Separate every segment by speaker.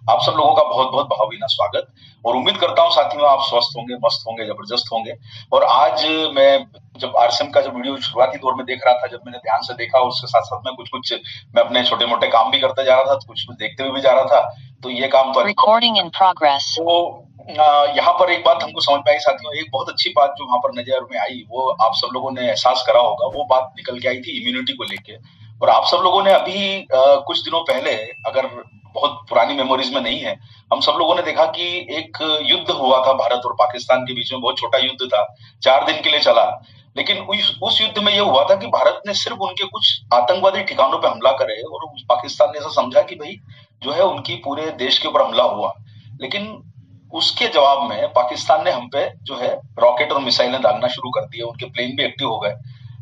Speaker 1: आप सब लोगों का बहुत-बहुत भावभीना स्वागत और उम्मीद करता हूँ साथियों आप स्वस्थ होंगे, मस्त होंगे, जबरदस्त होंगे। और आज मैं जब आरसीएम का जब वीडियो शुरुआती दौर में देख रहा था, जब मैंने ध्यान से देखा और उसके साथ-साथ में कुछ-कुछ मैं अपने छोटे-मोटे काम भी करते जा रहा था, कुछ-कुछ देखते हुए भी जा रहा था, तो ये काम तो
Speaker 2: Recording in progress.
Speaker 1: तो यहाँ पर एक बात हमको समझ में आई साथियों, एक बहुत अच्छी बात जो वहाँ पर नज़र में आई, वो आप सब लोगों ने एहसास करा होगा, वो बात निकल के आई थी इम्यूनिटी को लेके। और आप सब लोगों ने अभी कुछ दिनों पहले, अगर बहुत पुरानी मेमोरीज में नहीं है, हम सब लोगों ने देखा कि एक युद्ध हुआ था भारत और पाकिस्तान के बीच में, बहुत छोटा युद्ध था, 4 दिन के लिए चला। लेकिन उस युद्ध में ये हुआ था कि भारत ने सिर्फ उनके कुछ आतंकवादी ठिकानों पे हमला करे और पाकिस्तान ने ऐसा समझा कि भाई जो है उनकी पूरे देश के ऊपर हमला हुआ। लेकिन उसके जवाब में पाकिस्तान ने हम पे जो है रॉकेट और मिसाइलें दागना शुरू कर दिए, उनके प्लेन भी एक्टिव हो गए।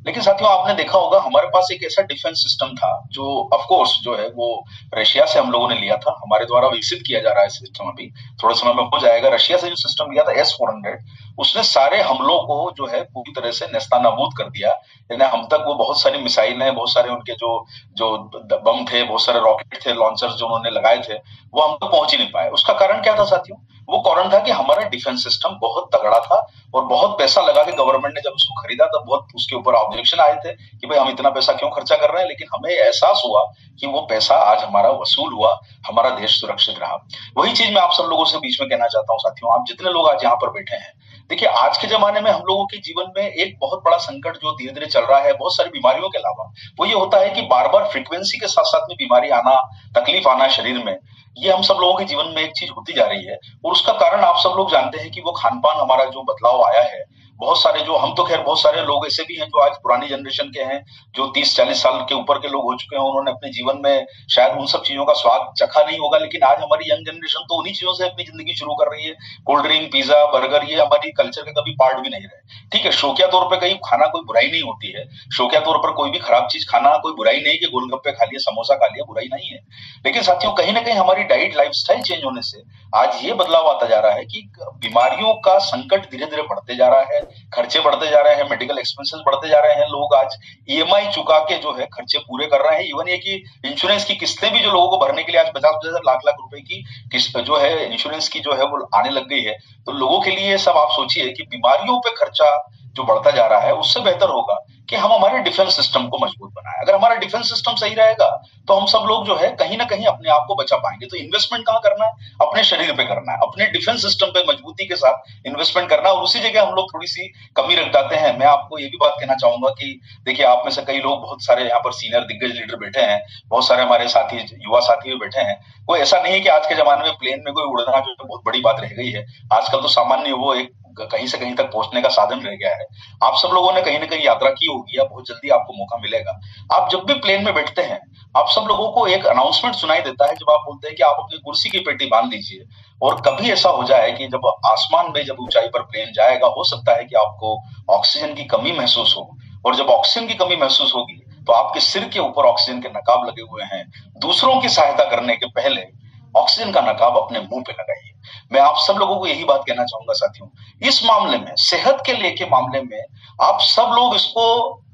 Speaker 1: लेकिन साथियों आपने देखा होगा हमारे पास एक ऐसा डिफेंस सिस्टम था जो ऑफ कोर्स जो है वो रशिया से हम लोगों ने लिया था, हमारे द्वारा विकसित किया जा रहा है सिस्टम, अभी थोड़े समय में हो जाएगा। रशिया से जो सिस्टम लिया था S-400, उसने सारे हमलों को जो है पूरी तरह से नेस्तनाबूद कर दिया। यानी हम तक वो बहुत सारी मिसाइल हैं, बहुत सारे उनके जो जो बम थे, बहुत सारे रॉकेट थे, लॉन्चर्स जो उन्होंने लगाए थे, वो हम तक पहुंच ही नहीं पाए। उसका कारण क्या था साथियों? वो कारण था कि हमारा डिफेंस सिस्टम बहुत तगड़ा था और बहुत पैसा लगा के गवर्नमेंट ने जब उसको खरीदा तब बहुत उसके ऊपर ऑब्जेक्शन आए थे कि भाई हम इतना पैसा क्यों खर्चा कर रहे हैं। लेकिन हमें एहसास हुआ कि वो पैसा आज हमारा वसूल हुआ, हमारा देश सुरक्षित रहा। वही चीज मैं आप सब लोगों से बीच में कहना चाहता हूँ साथियों, आप जितने लोग आज यहाँ पर बैठे हैं, देखिए आज के जमाने में हम लोगों के जीवन में एक बहुत बड़ा संकट जो धीरे धीरे चल रहा है, बहुत सारी बीमारियों के अलावा, वो ये होता है कि बार बार फ्रीक्वेंसी के साथ साथ में बीमारी आना, तकलीफ आना शरीर में, ये हम सब लोगों के जीवन में एक चीज होती जा रही है। और उसका कारण आप सब लोग जानते हैं कि वो खान पान हमारा जो बदलाव आया है। बहुत सारे जो हम तो खैर बहुत सारे लोग ऐसे भी हैं जो आज पुरानी जनरेशन के हैं, जो 30-40 साल के ऊपर के लोग हो चुके हैं, उन्होंने अपने जीवन में शायद उन सब चीजों का स्वाद चखा नहीं होगा। लेकिन आज हमारी यंग जनरेशन तो उन्हीं चीजों से अपनी जिंदगी शुरू कर रही है। कोल्ड ड्रिंक, पिज्जा, बर्गर, ये हमारी कल्चर के कभी पार्ट भी नहीं रहे। ठीक है, शौकिया तौर पर कहीं खाना कोई बुराई नहीं होती है, शौकिया तौर पर कोई भी खराब चीज खाना कोई बुराई नहीं, कि गोलगप्पे खा लिए, समोसा खा लिया, बुराई नहीं है। लेकिन साथियों कहीं ना कहीं हमारी डाइट, लाइफस्टाइल चेंज होने से आज ये बदलाव आता जा रहा है कि बीमारियों का संकट धीरे धीरे बढ़ते जा रहा है, खर्चे बढ़ते जा रहे हैं, मेडिकल एक्सपेंसेस बढ़ते जा रहे हैं। लोग आज ईएमआई चुका के जो है खर्चे पूरे कर रहे हैं। इवन ये कि इंश्योरेंस की किस्तें भी जो लोगों को भरने के लिए आज 50-50 लाख-लाख रुपए की किस्त जो है इंश्योरेंस की जो है वो आने लग गई है। तो लोगों के लिए सब आप सोचिए कि बीमारियों पे खर्चा जो बढ़ता जा रहा है, उससे बेहतर होगा कि हम हमारे डिफेंस सिस्टम को मजबूत बनाएं। अगर हमारा डिफेंस सिस्टम सही रहेगा तो हम सब लोग जो है कहीं ना कहीं अपने आप को बचा पाएंगे। तो इन्वेस्टमेंट कहाँ करना है? अपने शरीर पे करना है, अपने डिफेंस सिस्टम पे मजबूती के साथ इन्वेस्टमेंट करना है। और उसी जगह हम लोग थोड़ी सी कमी रख जाते हैं। मैं आपको ये भी बात कहना चाहूंगा कि देखिए आप में से कई लोग, बहुत सारे यहाँ पर सीनियर दिग्गज लीडर बैठे हैं, बहुत सारे हमारे साथी, युवा साथी भी बैठे हैं। कोई ऐसा नहीं है कि आज के जमाने में प्लेन में कोई उड़ना जो है बहुत बड़ी बात रह गई है। आजकल तो सामान्य वो एक कहीं से कहीं तक पहुंचने का साधन रह गया है। आप सब लोगों ने कहीं ना कहीं यात्रा की होगी या बहुत जल्दी आपको मौका मिलेगा। आप जब भी प्लेन में बैठते हैं, आप सब लोगों को एक अनाउंसमेंट सुनाई देता है जब आप बोलते हैं कि आप अपनी कुर्सी की पेटी बांध लीजिए। और कभी ऐसा हो जाए कि जब आसमान में जब ऊंचाई पर प्लेन जाएगा, हो सकता है कि आपको ऑक्सीजन की कमी महसूस हो। और जब ऑक्सीजन की कमी महसूस होगी तो आपके सिर के ऊपर ऑक्सीजन के नकाब लगे हुए हैं। दूसरों की सहायता करने के पहले ऑक्सीजन का नकाब अपने मुंह पे लगाइए। मैं आप सब लोगों को यही बात कहना चाहूंगा साथियों, इस मामले में, सेहत के लेके मामले में, आप सब लोग इसको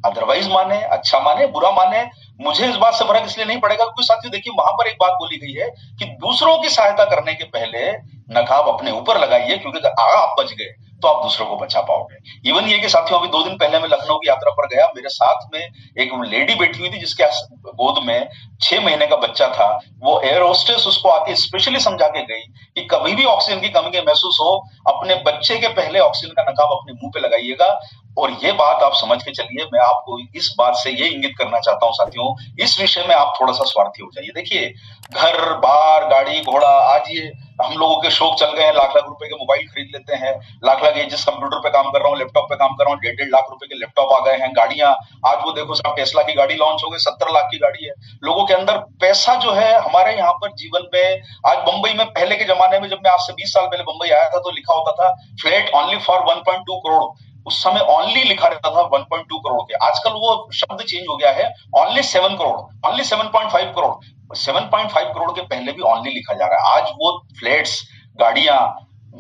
Speaker 1: अदरवाइज माने, अच्छा माने, बुरा माने, मुझे इस बात से फर्क इसलिए नहीं पड़ेगा क्योंकि साथियों देखिए वहां पर एक बात बोली गई है कि दूसरों की सहायता करने के पहले नकाब अपने ऊपर लगाइए, क्योंकि अगर आप बच गए तो आप दूसरों को बचा पाओगे। इवन ये कि साथियों अभी 2 दिन पहले मैं लखनऊ की यात्रा पर गया, मेरे साथ में एक लेडी बैठी हुई थी जिसके गोद में 6 महीने का बच्चा था। वो एयर होस्टेस उसको आके स्पेशली समझा के गई कि कभी भी ऑक्सीजन की कमी महसूस हो, अपने बच्चे के पहले ऑक्सीजन का नकाब अपने मुंह पे लगाइएगा। और ये बात आप समझ के चलिए। मैं आपको इस बात से ये इंगित करना चाहता हूं साथियों, इस विषय में आप थोड़ा सा स्वार्थी हो जाइए। देखिए घर बार, गाड़ी घोड़ा, आज ये हम लोगों के शौक चल गए हैं, लाख-लाख रुपए के मोबाइल खरीद लेते हैं, लाख-लाख, ये जिस कंप्यूटर पे काम कर रहा हूँ, लैपटॉप पे काम कर रहा हूँ, 1.5 लाख रुपए के लैपटॉप आ गए हैं, गाड़ियां, आज वो देखो साहब टेस्ला की गाड़ी लॉन्च हो गई, 70 लाख की गाड़ी है। लोगों के अंदर पैसा जो है हमारे यहाँ पर जीवन में, आज बंबई में पहले के जमाने में जब मैं आज से 20 साल पहले बंबई आया था तो लिखा होता था फ्लैट ओनली फॉर 1.2 करोड़। उस समय ओनली लिखा रहता था 1.2 करोड़ के। आजकल वो शब्द चेंज हो गया है, ओनली 7 करोड़, ओनली 7.5 करोड़। 7.5 करोड़ के पहले भी ओनली लिखा जा रहा है। आज वो फ्लैट्स, गाड़ियां,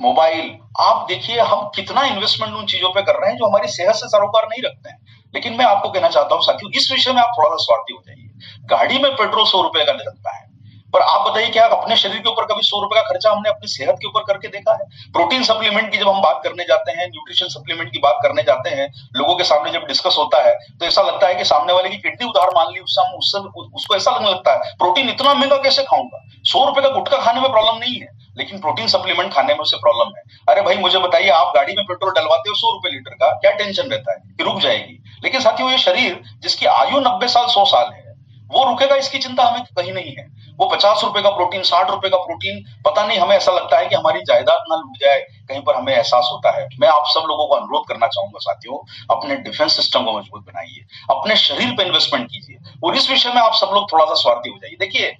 Speaker 1: मोबाइल, आप देखिए हम कितना इन्वेस्टमेंट उन चीजों पे कर रहे हैं जो हमारी सेहत से सरोकार नहीं रखते हैं। लेकिन मैं आपको कहना चाहता हूं साथियों, इस विषय में आप थोड़ा सा स्वार्थी हो जाइए। गाड़ी में पेट्रोल 100 रुपए का लगता है, पर आप बताइए क्या अपने शरीर के ऊपर कभी 100 रुपए का खर्चा हमने अपनी सेहत के ऊपर करके देखा है? प्रोटीन सप्लीमेंट की जब हम बात करने जाते हैं, न्यूट्रिशन सप्लीमेंट की बात करने जाते हैं, लोगों के सामने जब डिस्कस होता है तो ऐसा लगता है कि सामने वाले की किडनी उधार मान ली, उससे उसको ऐसा लगने लगता है प्रोटीन इतना महंगा कैसे खाऊंगा। 100 रुपए का गुटखा खाने में प्रॉब्लम नहीं है, लेकिन प्रोटीन सप्लीमेंट खाने में उससे प्रॉब्लम है। अरे भाई मुझे बताइए, आप गाड़ी में पेट्रोल डलवाते हो 100 रुपए लीटर का, क्या टेंशन रहता है कि रुक जाएगी? लेकिन साथियों ये शरीर जिसकी आयु 90 साल 100 साल है, वो रुकेगा इसकी चिंता हमें कहीं नहीं है। वो 50 रुपए का प्रोटीन, 60 रुपए का प्रोटीन, पता नहीं हमें ऐसा लगता है कि हमारी जायदाद ना लूट जाए, कहीं पर हमें एहसास होता है। मैं आप सब लोगों को अनुरोध करना चाहूंगा साथियों, अपने डिफेंस सिस्टम को मजबूत बनाइए, अपने शरीर पे इन्वेस्टमेंट कीजिए, और इस विषय में आप सब लोग थोड़ा सा स्वार्थी हो जाइए। देखिए,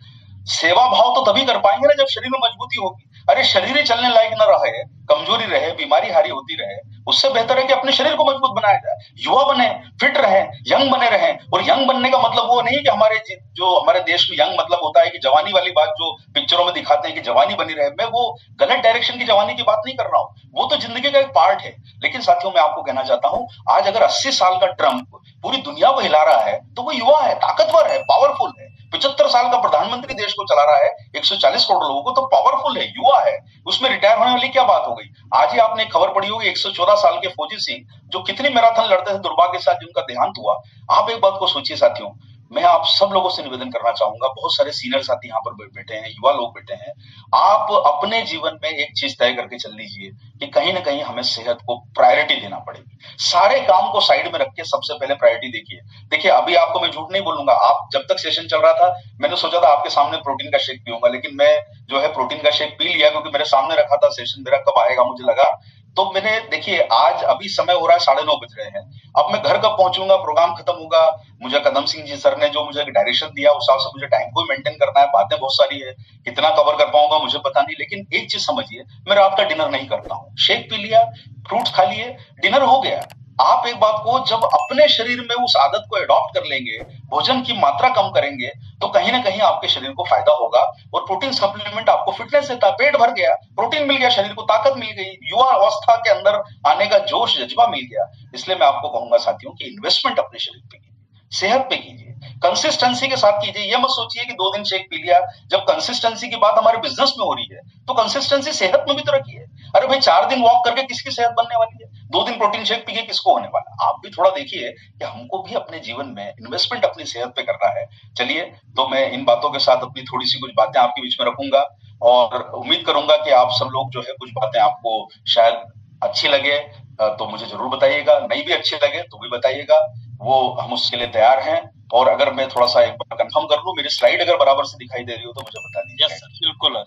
Speaker 1: सेवा भाव तो तभी कर पाएंगे ना जब शरीर में मजबूती होगी। अरे शरीर ही चलने लायक न रहे, कमजोरी रहे, बीमारी हारी होती रहे, उससे बेहतर है कि अपने शरीर को मजबूत बनाया जाए, युवा बने, फिट रहे, यंग बने रहे। और यंग बनने का मतलब वो नहीं कि हमारे देश में यंग मतलब होता है कि जवानी वाली बात जो पिक्चरों में दिखाते हैं कि जवानी बनी रहे। मैं वो गलत डायरेक्शन की जवानी की बात नहीं कर रहा हूँ, वो तो जिंदगी का एक पार्ट है। लेकिन साथियों मैं आपको कहना चाहता हूं, आज अगर 80 साल का ट्रंप पूरी दुनिया को हिला रहा है तो वो युवा है, ताकतवर है, पावरफुल है। 75 साल का प्रधानमंत्री देश को चला रहा है, 140 करोड़ लोगों को, तो पावरफुल है, युवा है। उसमें रिटायर होने वाली क्या बात हो गई? आज ही आपने खबर पड़ी होगी 114 साल के फौजी सिंह जो कितनी मैराथन लड़ते थे, दुर्भाग्य के साथ जिनका देहांत हुआ। आप एक बात को सोचिए साथियों, मैं आप सब लोगों से निवेदन करना चाहूंगा, बहुत सारे सीनियर साथी यहाँ पर बैठे हैं, युवा लोग बैठे हैं, आप अपने जीवन में एक चीज तय करके चल लीजिए कि कहीं ना कहीं हमें सेहत को प्रायोरिटी देना पड़ेगी। सारे काम को साइड में रख के सबसे पहले प्रायोरिटी देखिए। देखिए अभी आपको मैं झूठ नहीं बोलूंगा, आप जब तक सेशन चल रहा था मैंने सोचा था आपके सामने प्रोटीन का शेक पीऊंगा, लेकिन मैं जो है प्रोटीन का शेक पी लिया क्योंकि मेरे सामने रखा था सेशन, मेरा कब आएगा मुझे लगा। तो मैंने, देखिए आज अभी समय हो रहा है 9:30 बज रहे हैं, अब मैं घर कब पहुंचूंगा, प्रोग्राम खत्म होगा। मुझे कदम सिंह जी सर ने जो मुझे डायरेक्शन दिया उस हिसाब से मुझे टाइम को मेंटेन करना है, बातें बहुत सारी है, कितना कवर कर पाऊंगा मुझे पता नहीं। लेकिन एक चीज समझिए, मैं रात का डिनर नहीं करता हूँ, शेक पी लिया, फ्रूट्स खा लिए, डिनर हो गया। आप एक बात को जब अपने शरीर में उस आदत को अडॉप्ट कर लेंगे, भोजन की मात्रा कम करेंगे, तो कहीं ना कहीं आपके शरीर को फायदा होगा। और प्रोटीन सप्लीमेंट आपको फिटनेस देता है, पेट भर गया, प्रोटीन मिल गया, शरीर को ताकत मिल गई, युवा अवस्था के अंदर आने का जोश जज्बा मिल गया। इसलिए मैं आपको कहूंगा साथियों कि इन्वेस्टमेंट अपने शरीर पे कीजिए, सेहत पे कीजिए, कंसिस्टेंसी के साथ कीजिए। ये मत सोचिए कि 2 दिन शेक पी लिया। जब कंसिस्टेंसी की बात हमारे बिजनेस में हो रही है तो कंसिस्टेंसी सेहत में भी तो रखिए। अरे भाई 4 दिन वॉक करके किसकी सेहत बनने वाली है? 2 दिन प्रोटीन शेक पी के किसको होने वाला? आप भी थोड़ा देखिए कि हमको भी अपने जीवन में इन्वेस्टमेंट अपनी सेहत पे करना है। चलिए, तो मैं इन बातों के साथ अपनी थोड़ी सी कुछ बातें आपके बीच में रखूंगा, और उम्मीद करूंगा कि आप सब लोग जो है कुछ बातें आपको शायद अच्छी लगे, तो मुझे जरूर बताइएगा, नहीं भी अच्छी लगे तो भी बताइएगा, वो हम उसके लिए तैयार हैं। और अगर मैं थोड़ा सा एक बार कंफर्म कर लूं, मेरी स्लाइड अगर बराबर से दिखाई दे रही हो तो मुझे बता दीजिए।
Speaker 2: यस सर, बिल्कुल।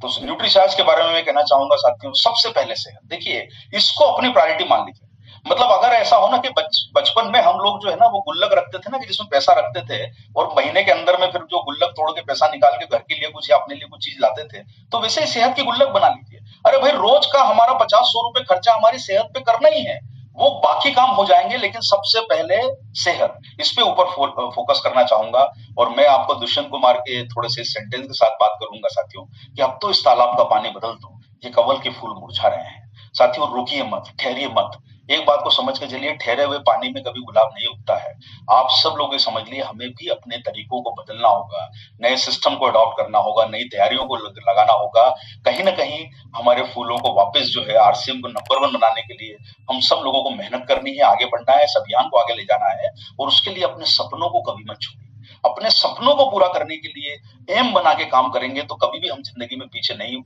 Speaker 1: तो न्यूट्रीचार्ज के बारे में मैं कहना चाहूंगा साथियों, सबसे पहले से देखिए, इसको अपनी प्रायोरिटी मान लीजिए। मतलब अगर ऐसा हो ना कि बचपन में हम लोग जो है ना वो गुल्लक रखते थे ना, कि जिसमें पैसा रखते थे, और महीने के अंदर में फिर जो गुल्लक तोड़ के पैसा निकाल के घर के लिए कुछ या अपने लिए कुछ चीज लाते थे, तो वैसे ही सेहत की गुल्लक बना लीजिए। अरे भाई रोज का हमारा 50-100 रुपए खर्चा हमारी सेहत पे करना ही है, वो बाकी काम हो जाएंगे, लेकिन सबसे पहले सेहत, इस पे ऊपर फोकस करना चाहूंगा। और मैं आपको दुष्यंत कुमार के थोड़े से सेंटेंस के साथ बात करूंगा साथियों, कि अब तो इस तालाब का पानी बदल दो, ये कमल के फूल मुरझा रहे हैं। साथियों रुकिए मत, ठहरिए मत, एक बात को समझ के चलिए, ठहरे हुए पानी में कभी गुलाब नहीं उगता है। आप सब लोग ये समझ लिए, हमें भी अपने तरीकों को बदलना होगा, नए सिस्टम को अडॉप्ट करना होगा, नई तैयारियों को लगाना होगा। कहीं ना कहीं हमारे फूलों को वापस जो है आरसीएम को नंबर 1 बनाने के लिए हम सब लोगों को मेहनत करनी है, आगे बढ़ना है, इस अभियान को आगे ले जाना है। और उसके लिए अपने सपनों को कभी मत छोड़िए, अपने सपनों को पूरा करने के लिए एम बना के काम करेंगे तो कभी भी हम जिंदगी में पीछे नहीं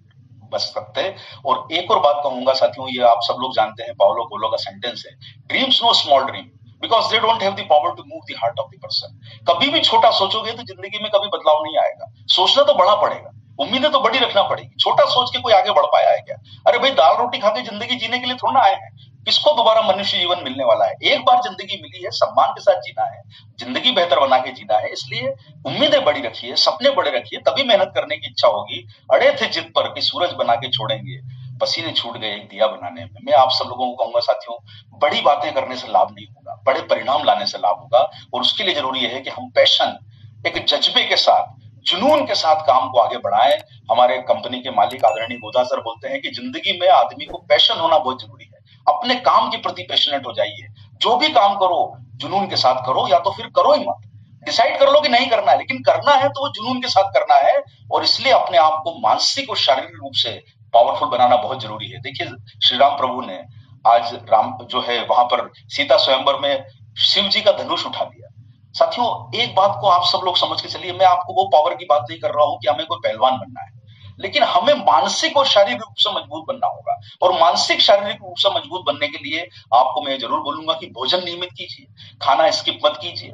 Speaker 1: बच सकते। और एक और बात कहूंगा साथियों, ये आप सब लोग जानते हैं, पाउलो कोएल्हो का सेंटेंस है, dreams no small dream because they don't have the power to move the heart of the person. कभी भी छोटा सोचोगे तो जिंदगी में कभी बदलाव नहीं आएगा, सोचना तो बड़ा पड़ेगा, उम्मीदें तो बड़ी रखना पड़ेगी। छोटा सोच के कोई आगे बढ़ पाया है क्या? अरे भाई दाल रोटी खा के जिंदगी जीने के लिए थोड़ा ना आए हैं, किसको दोबारा मनुष्य जीवन मिलने वाला है? एक बार जिंदगी मिली है, सम्मान के साथ जीना है, जिंदगी बेहतर बना के जीना है। इसलिए उम्मीदें बड़ी रखिए, सपने बड़े रखिए, तभी मेहनत करने की इच्छा होगी। अड़े थे जिद पर कि सूरज बना के छोड़ेंगे, पसीने छूट गए एक दिया बनाने में। मैं आप सब लोगों को कहूंगा साथियों, बड़ी बातें करने से लाभ नहीं होगा, बड़े परिणाम लाने से लाभ होगा। और उसके लिए जरूरी है कि हम पैशन, एक जज्बे के साथ, जुनून के साथ काम को आगे बढ़ाएं। हमारे कंपनी के मालिक आदरणीय गोधा सर बोलते हैं कि जिंदगी में आदमी को पैशन होना बहुत जरूरी है। अपने काम के प्रति पैशनेट हो जाइए, जो भी काम करो जुनून के साथ करो, या तो फिर करो ही मत। डिसाइड कर लो कि नहीं करना है, लेकिन करना है तो वो जुनून के साथ करना है। और इसलिए अपने आप को मानसिक और शारीरिक रूप से पावरफुल बनाना बहुत जरूरी है। देखिए, श्री राम प्रभु ने आज राम जो है वहां पर सीता स्वयंवर में शिव जी का धनुष उठा दिया। साथियों, एक बात को आप सब लोग समझ के चलिए, मैं आपको वो पावर की बात नहीं कर रहा हूं कि हमें कोई पहलवान बनना है, लेकिन हमें मानसिक और शारीरिक रूप से मजबूत बनना होगा। और मानसिक शारीरिक रूप से मजबूत बनने के लिए आपको मैं जरूर बोलूंगा कि भोजन नियमित कीजिए, खाना स्किप मत कीजिए,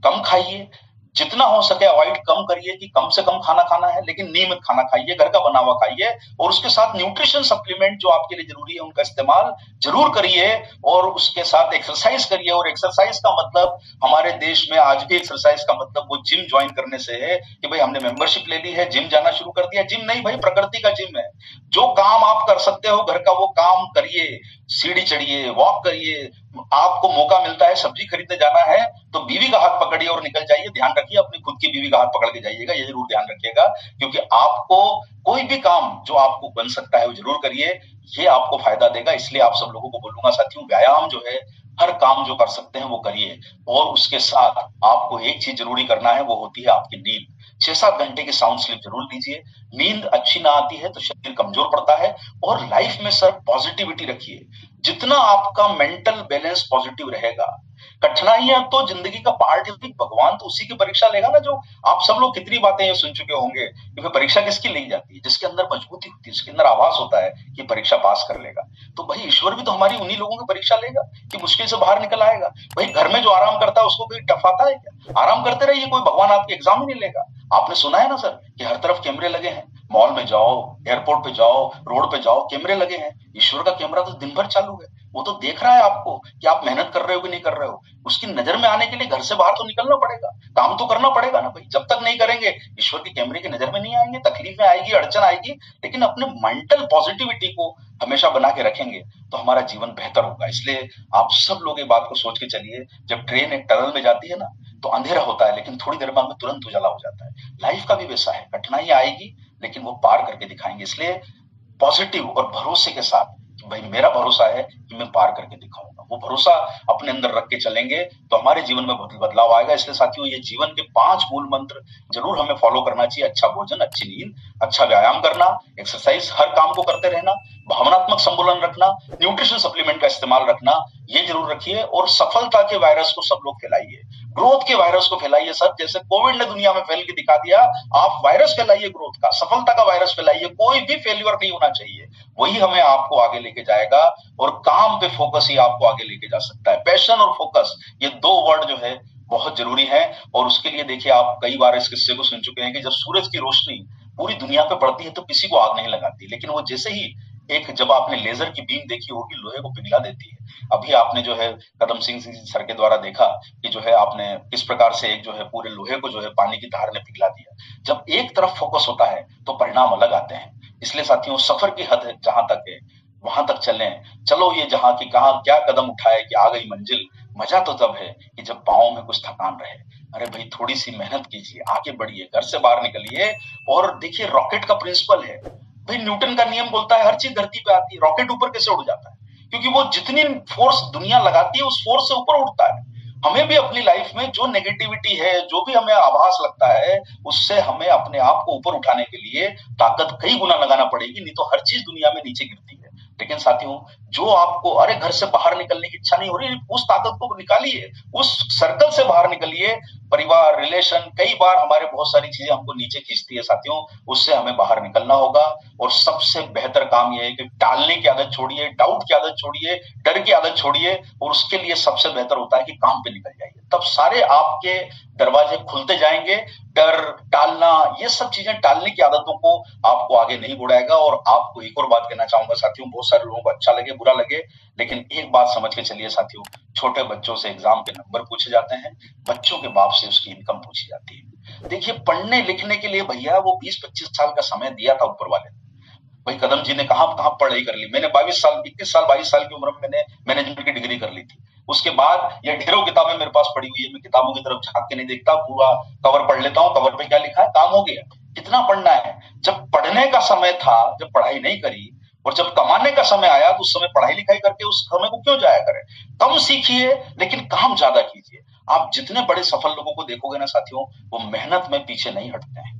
Speaker 1: कम खाइए, जितना हो सके अवॉइड कम करिए कि कम से कम खाना खाना है, लेकिन नियमित खाना खाइए, घर का बना हुआ खाइए, और उसके साथ न्यूट्रिशन सप्लीमेंट जो आपके लिए जरूरी है उनका इस्तेमाल जरूर करिए। और उसके साथ एक्सरसाइज करिए। और एक्सरसाइज का मतलब, हमारे देश में आज भी एक्सरसाइज का मतलब वो जिम ज्वाइन करने से है कि भाई हमने मेंबरशिप ले ली है, जिम जाना शुरू कर दिया। जिम नहीं भाई, प्रकृति का जिम है। जो काम आप कर सकते हो घर का वो काम करिए, सीढ़ी चढ़िए, वॉक करिए। आपको मौका मिलता है सब्जी खरीदने जाना है तो बीवी का हाथ पकड़िए और निकल जाइए। ध्यान रखिए, अपनी खुद की बीवी का हाथ पकड़ के जाइएगा, ये जरूर ध्यान रखिएगा, क्योंकि आपको कोई भी काम जो आपको बन सकता है वो जरूर करिए, ये आपको फायदा देगा। इसलिए आप सब लोगों को बोलूंगा साथियों, व्यायाम जो है, हर काम जो कर सकते हैं वो करिए। और उसके साथ आपको एक चीज जरूरी करना है, वो होती है आपकी नींद। 6-7 घंटे की साउंड स्लीप जरूर लीजिए। नींद अच्छी ना आती है तो शरीर कमजोर पड़ता है। और लाइफ में सर पॉजिटिविटी रखिए। जितना आपका मेंटल बैलेंस पॉजिटिव रहेगा, कठिनाइयां तो जिंदगी का पार्ट है, भगवान तो उसी की परीक्षा लेगा ना। जो आप सब लोग कितनी बातें ये सुन चुके होंगे कि फिर परीक्षा किसकी ली जाती है, जिसके अंदर मजबूती होती है, जिसके अंदर आभास होता है कि परीक्षा पास कर लेगा। तो भाई ईश्वर भी तो हमारी उन्हीं लोगों की परीक्षा लेगा कि मुश्किल से बाहर निकल आएगा। भाई घर में जो आराम करता है उसको कोई टफ आता है क्या? आराम करते रहिए, कोई भगवान आपके एग्जाम ही नहीं लेगा। आपने सुना है ना सर कि हर तरफ कैमरे लगे हैं, मॉल में जाओ, एयरपोर्ट पे जाओ, रोड पे जाओ, कैमरे लगे हैं। ईश्वर का कैमरा तो दिन भर चालू है, वो तो देख रहा है आपको कि आप मेहनत कर रहे हो कि नहीं कर रहे हो। उसकी नजर में आने के लिए घर से बाहर तो निकलना पड़ेगा, काम तो करना पड़ेगा ना भाई। जब तक नहीं करेंगे ईश्वर की कैमरे की नजर में नहीं आएंगे, तकलीफें आएगी, अड़चन आएगी। लेकिन अपने मेंटल पॉजिटिविटी को हमेशा बना के रखेंगे तो हमारा जीवन बेहतर होगा। इसलिए आप सब लोग ये बात को सोच के चलिए, जब ट्रेन एक टनल में जाती है ना तो अंधेरा होता है, लेकिन थोड़ी देर बाद में तुरंत उजाला हो जाता है। लाइफ का भी वैसा है, कठिनाइयां आएगी लेकिन वो पार करके दिखाएंगे। इसलिए पॉजिटिव और भरोसे के साथ, भाई मेरा भरोसा है कि मैं पार करके दिखाऊंगा, वो भरोसा अपने अंदर रख के चलेंगे तो हमारे जीवन में बहुत बदलाव आएगा। इसलिए साथियों, ये जीवन के 5 मूल मंत्र जरूर हमें फॉलो करना चाहिए। अच्छा भोजन, अच्छी नींद, अच्छा व्यायाम करना, एक्सरसाइज, हर काम को करते रहना, भावनात्मक संतुलन रखना, न्यूट्रिशन सप्लीमेंट का इस्तेमाल रखना, ये जरूर रखिए। और सफलता के वायरस को सब लोग फैलाइए, ग्रोथ के वायरस को फैलाइए। सब जैसे कोविड ने दुनिया में फैल के दिखा दिया, आप वायरस फैलाइए, ग्रोथ का, सफलता का वायरस फैलाइए। कोई भी फेल्यूर नहीं होना चाहिए, वही हमें आपको आगे लेके जाएगा। और काम पे फोकस ही आपको आगे लेके जा सकता है। पैशन और फोकस, ये 2 वर्ड जो है बहुत जरूरी है। और उसके लिए देखिए, आप कई बार इस किस्से को सुन चुके हैं कि जब सूरज की रोशनी पूरी दुनिया पे पड़ती है तो किसी को आग नहीं लगाती, लेकिन वो जैसे ही एक, जब आपने लेजर की बीम देखी होगी, लोहे को पिघला देती है। अभी आपने जो है कदम सिंह सर के द्वारा देखा कि जो है आपने किस प्रकार से एक जो है पूरे लोहे को जो है पानी की धार ने पिघला दिया। जब एक तरफ फोकस होता है तो परिणाम अलग आते हैं। इसलिए साथियों, सफर की हद जहां तक है वहां तक चलें। चलो ये जहां की कहां क्या कदम उठाए कि आ गई मंजिल। मजा तो तब है कि जब पांव में कुछ थकान रहे। अरे भाई, थोड़ी सी मेहनत कीजिए, आगे बढ़िए, घर से बाहर निकलिए। और देखिए, रॉकेट का प्रिंसिपल है भाई, न्यूटन का नियम बोलता है हर चीज धरती पे आती है। रॉकेट ऊपर कैसे उड़ जाता है? क्योंकि वो जितनी फोर्स दुनिया लगाती है उस फोर्स से ऊपर उठता है। हमें भी अपनी लाइफ में जो नेगेटिविटी है, जो भी हमें आभास लगता है, उससे हमें अपने आप को ऊपर उठाने के लिए ताकत कई गुना लगाना पड़ेगी, नहीं तो हर चीज दुनिया में नीचे गिरती है। लेकिन साथियों, जो आपको अरे घर से बाहर निकलने की इच्छा नहीं हो रही, उस ताकत को निकालिए, उस सर्कल से बाहर निकलिए। परिवार, रिलेशन, कई बार हमारे बहुत सारी चीजें हमको नीचे खींचती है साथियों, उससे हमें बाहर निकलना होगा। और सबसे बेहतर काम यह है कि टालने की आदत छोड़िए, डाउट की आदत छोड़िए, डर की आदत छोड़िए। और उसके लिए सबसे बेहतर होता है कि काम पे निकल जाइए, तब सारे आपके दरवाजे खुलते जाएंगे। डर, टालना, ये सब चीजें टालने की आदतों को आपको आगे नहीं बढ़ाएगा। और आपको एक और बात कहना चाहूंगा साथियों, बहुत सारे लोगों को अच्छा लगे बुरा लगे, लेकिन एक बात समझ के चलिए साथियों, छोटे बच्चों से एग्जाम के नंबर पूछे जाते हैं, बच्चों के बाप से उसकी इनकम पूछी जाती है। देखिए, पढ़ने लिखने के लिए भैया वो 20-25 साल का समय दिया था ऊपर वाले ने। भाई कदम जी ने कहां कहां पढ़ाई कर ली। मैंने 21 साल की उम्र में मैंने मैनेजमेंट की डिग्री कर ली थी। उसके बाद ये ढेरों किताबें मेरे पास पड़ी हुई है, मैं किताबों की तरफ झांक के नहीं देखता, पूरा कवर पढ़ लेता हूँ, कवर पे क्या लिखा है, काम हो गया। कितना पढ़ना है? जब पढ़ने का समय था, जब पढ़ाई नहीं करी, और जब कमाने का समय आया तो उस समय पढ़ाई लिखाई करके उस समय को क्यों जाया करें? कम सीखिए लेकिन काम ज्यादा कीजिए। आप जितने बड़े सफल लोगों को देखोगे ना साथियों, वो मेहनत में पीछे नहीं हटते हैं।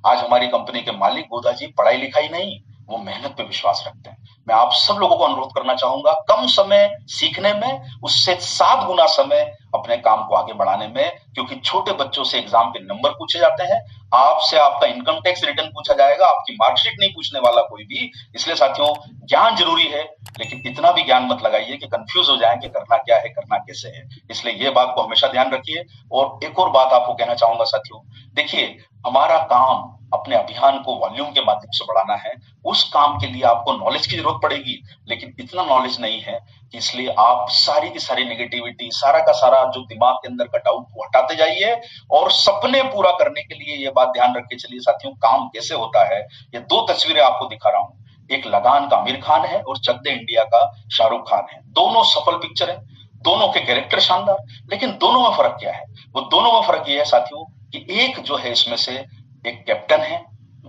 Speaker 1: आज हमारी कंपनी के मालिक गोदा जी पढ़ाई लिखाई नहीं, वो मेहनत पे विश्वास रखते हैं। मैं आप सब लोगों को अनुरोध करना चाहूंगा, कम समय सीखने में, उससे 7 गुना समय अपने काम को आगे बढ़ाने में, क्योंकि छोटे बच्चों से एग्जाम पे नंबर पूछे जाते हैं, आपसे आपका इनकम टैक्स रिटर्न पूछा जाएगा, आपकी मार्कशीट नहीं पूछने वाला कोई भी। इसलिए साथियों, ज्ञान जरूरी है, लेकिन इतना भी ज्ञान मत लगाइए कि कंफ्यूज हो जाए कि करना क्या है, करना कैसे है। इसलिए ये बात को हमेशा ध्यान रखिए। और एक और बात आपको कहना चाहूंगा साथियों, देखिए, हमारा काम अपने अभियान को वॉल्यूम के माध्यम से बढ़ाना है। उस काम के लिए आपको नॉलेज की जरूरत पड़ेगी, लेकिन इतना नॉलेज नहीं है कि इसलिए आप सारी की सारी नेगेटिविटी, सारा का सारा जो दिमाग के अंदर का डाउट को हटाते जाइए। और सपने पूरा करने के लिए ये बात ध्यान रख के चलिए साथियों, काम कैसे होता है। ये 2 तस्वीरें आपको दिखा रहा हूं, एक लगान का आमिर खान है और चक दे इंडिया का शाहरुख खान है। दोनों सफल पिक्चर है, दोनों के कैरेक्टर शानदार, लेकिन दोनों में फर्क क्या है? वो दोनों में फर्क ये है साथियों कि एक जो है इसमें से एक कैप्टन है,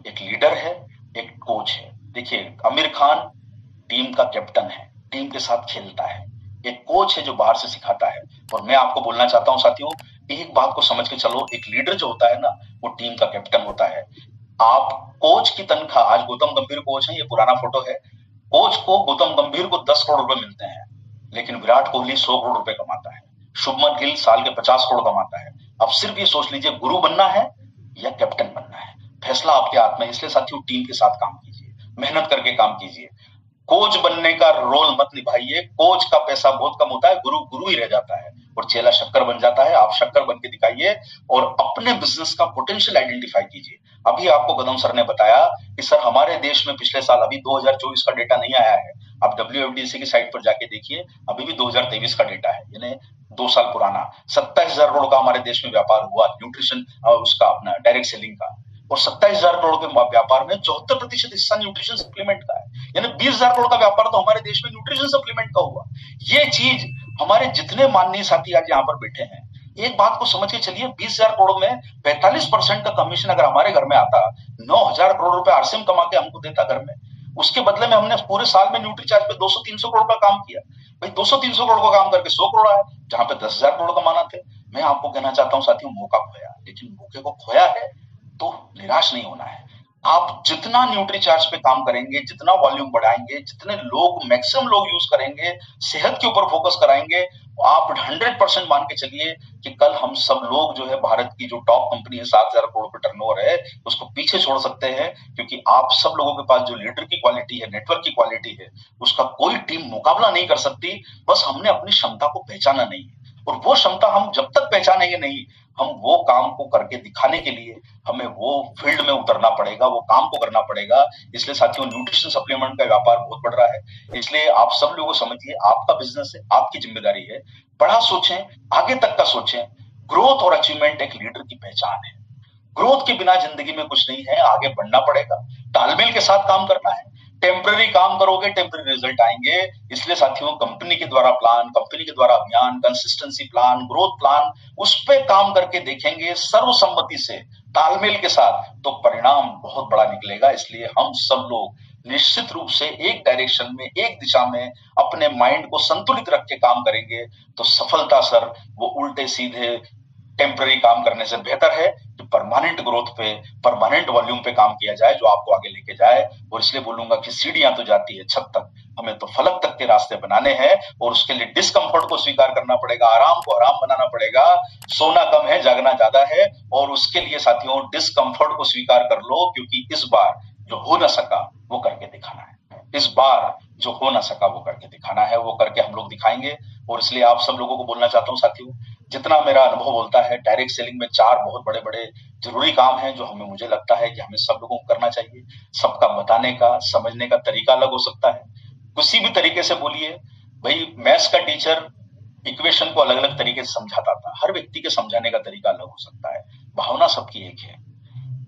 Speaker 1: एक लीडर है, एक कोच है। देखिए, आमिर खान टीम का कैप्टन है, टीम के साथ खेलता है। एक कोच है जो बाहर से सिखाता है। और मैं आपको बोलना चाहता हूं साथियों, एक बात को समझ के चलो, एक लीडर जो होता है ना, वो टीम का कैप्टन होता है। आप कोच की तनख्वाह, आज गौतम गंभीर कोच है, ये पुराना फोटो है। कोच को, गौतम गंभीर को 10 करोड़ रुपए मिलते हैं, लेकिन विराट कोहली 100 करोड़ रुपए कमाता है। शुभमन गिल साल के 50 करोड़ कमाता है। अब सिर्फ ये सोच लीजिए, गुरु बनना है या कैप्टन बनना है, फैसला आपके हाथ में है। इसलिए साथियों, टीम के साथ काम कीजिए, मेहनत करके काम कीजिए। कोच बनने का रोल मत निभाइए, कोच का पैसा बहुत कम होता है, गुरु गुरु ही रह जाता है और चेला शक्कर बन जाता है। आप शक्कर बन के दिखाइए और अपने बिजनेस का पोटेंशियल आइडेंटिफाई कीजिए। अभी आपको कदम सर ने बताया कि सर हमारे देश में पिछले साल, अभी 2024 का डेटा नहीं आया है, आप WFDC की साइट पर जाके देखिए, अभी भी 2023 का डेटा है, यानी 2 साल पुराना। 27,000 करोड़ का हमारे देश में व्यापार हुआ न्यूट्रिशन, उसका अपना डायरेक्ट सेलिंग का। और 27,000 करोड़ के व्यापार में 74% हिस्सा न्यूट्रिशन सप्लीमेंट का है, यानी 20,000 करोड़ का व्यापार तो हमारे देश में न्यूट्रिशन सप्लीमेंट का हुआ। ये चीज हमारे जितने माननीय साथी आज यहाँ पर बैठे हैं, एक बात को समझ के चलिए, 20,000 करोड़ में 45% का कमीशन अगर हमारे घर में आता, 9,000 करोड़ रुपए आरसीएम कमा के हमको देता घर में, उसके बदले में हमने पूरे साल में न्यूट्री चार्ज पे 200-300 करोड़ का काम किया। भाई 200-300 करोड़ का काम करके 100 करोड़ आया, जहां पे 10,000 करोड़ कमाना थे। मैं आपको कहना चाहता हूं साथियों, मौका खोया, लेकिन मौके को खोया है तो निराश नहीं होना है। आप जितना न्यूट्री चार्ज पे काम करेंगे, जितना वॉल्यूम बढ़ाएंगे, जितने लोग, मैक्सिमम लोग यूज करेंगे, सेहत के ऊपर फोकस कराएंगे, आप 100% मान के चलिए कि कल हम सब लोग जो है, भारत की जो टॉप कंपनी है, 7,000 करोड़ का टर्नओवर है, उसको पीछे छोड़ सकते हैं। क्योंकि आप सब लोगों के पास जो लीडर की क्वालिटी है, नेटवर्क की क्वालिटी है, उसका कोई टीम मुकाबला नहीं कर सकती। बस हमने अपनी क्षमता को पहचाना नहीं है, और वो क्षमता हम जब तक पहचानेंगे नहीं, हम वो काम को करके दिखाने के लिए हमें वो फील्ड में उतरना पड़ेगा, वो काम को करना पड़ेगा। इसलिए साथियों, न्यूट्रिशन सप्लीमेंट का व्यापार बहुत बढ़ रहा है। इसलिए आप सब लोगों को समझिए, आपका बिजनेस है, आपकी जिम्मेदारी है, बड़ा सोचें, आगे तक का सोचें। ग्रोथ और अचीवमेंट एक लीडर की पहचान है। ग्रोथ के बिना जिंदगी में कुछ नहीं है, आगे बढ़ना पड़ेगा, तालमेल के साथ काम करना है। टेम्पररी काम करोगे, टेम्पररी रिजल्ट आएंगे। इसलिए साथियों, कंपनी के द्वारा प्लान, कंपनी के द्वारा अभियान, कंसिस्टेंसी प्लान, ग्रोथ प्लान, उस पे काम करके देखेंगे सर्वसम्मति से, तालमेल के साथ, तो परिणाम बहुत बड़ा निकलेगा। इसलिए हम सब लोग निश्चित रूप से एक डायरेक्शन में, एक दिशा में अपने माइंड को संतुलित रख के काम करेंगे, तो सफलता सर वो उल्टे सीधे टेम्पररी काम करने से बेहतर है कि परमानेंट ग्रोथ पे, परमानेंट वॉल्यूम पे काम किया जाए, जो आपको आगे लेके जाए। और इसलिए बोलूंगा कि सीढ़ियां तो जाती है छत तक, हमें तो फलक तक के रास्ते बनाने हैं, और उसके लिए डिस्कम्फर्ट को स्वीकार करना पड़ेगा, आराम को आराम बनाना पड़ेगा। सोना कम है, जागना ज्यादा है, और उसके लिए साथियों, डिस्कम्फर्ट को स्वीकार कर लो, क्योंकि इस बार जो हो ना सका वो करके दिखाना है। इस बार जो हो ना सका वो करके दिखाना है, वो करके हम लोग दिखाएंगे। और इसलिए आप सब लोगों को बोलना चाहता हूं साथियों, जितना मेरा अनुभव बोलता है, डायरेक्ट सेलिंग में 4 बहुत बड़े बड़े जरूरी काम हैं, जो हमें, मुझे लगता है कि हमें सब लोगों को करना चाहिए। सबका बताने का, समझने का तरीका अलग हो सकता है, किसी भी तरीके से बोलिए। भाई मैथ्स का टीचर इक्वेशन को अलग अलग तरीके से समझाता था, हर व्यक्ति के समझाने का तरीका अलग हो सकता है, भावना सबकी एक है।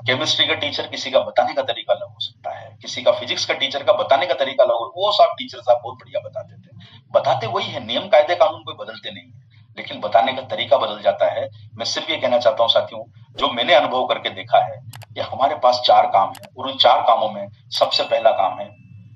Speaker 1: केमिस्ट्री का टीचर, किसी का बताने का तरीका अलग हो सकता है, किसी का फिजिक्स का टीचर का बताने का तरीका अलग हो। वो सब टीचर साहब बहुत बढ़िया बताते थे, बताते वही है, नियम कायदे कानून कोई बदलते नहीं है, लेकिन बताने का तरीका बदल जाता है। मैं सिर्फ ये कहना चाहता हूँ साथियों, जो मैंने अनुभव करके देखा है, कि हमारे पास 4 काम है, और उन 4 कामों में सबसे पहला काम है